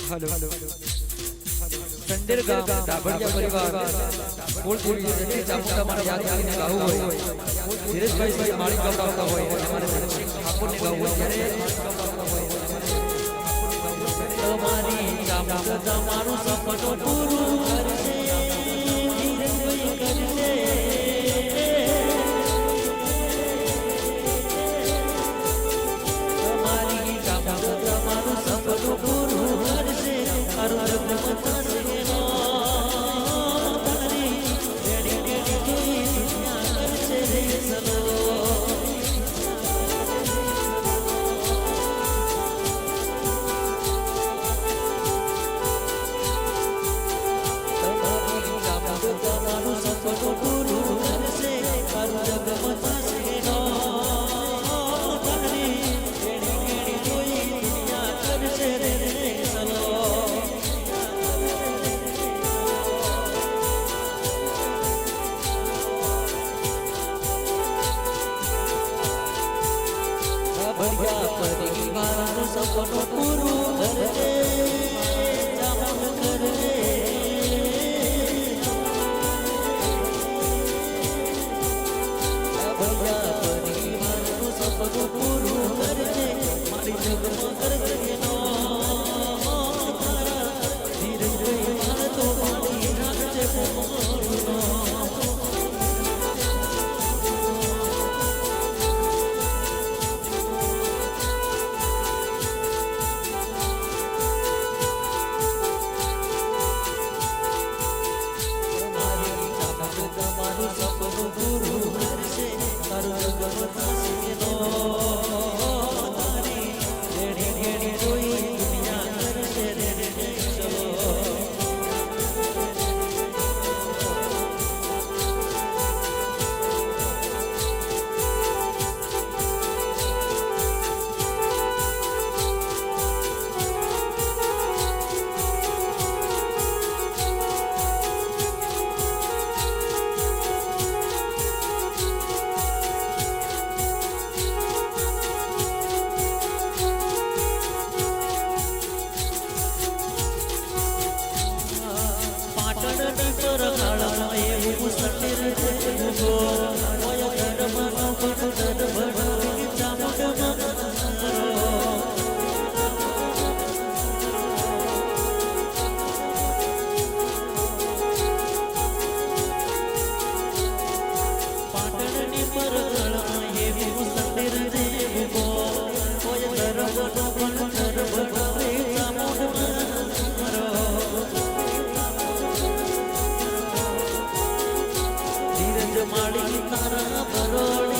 hello संडेर गाम डाबड़िया परिवार बोल बोलिए जैसे चामुंडा माने याद કરીને ગાવું હોય ધીરજભાઈ માળી ગાવતા હોય અમારે ધનસિંહ ઠાકોર ને ગાવું હોય તમારી ચામુંડા તમારું સપનું પૂરું કરશે ધીરજભાઈ કરશે તમારી ચામુંડા તમારું સપનું પૂરું કરશે મારું લગ્ન થશે बढ़िया परिवार सपनों पूરું करजे जामन करजे बढ़िया परिवार सपनों पूરું करजे मारी जगમાં કરજે નો તારા ધીરજ માર તો મારી રાખજે મોરનો માળી તારા બરોડી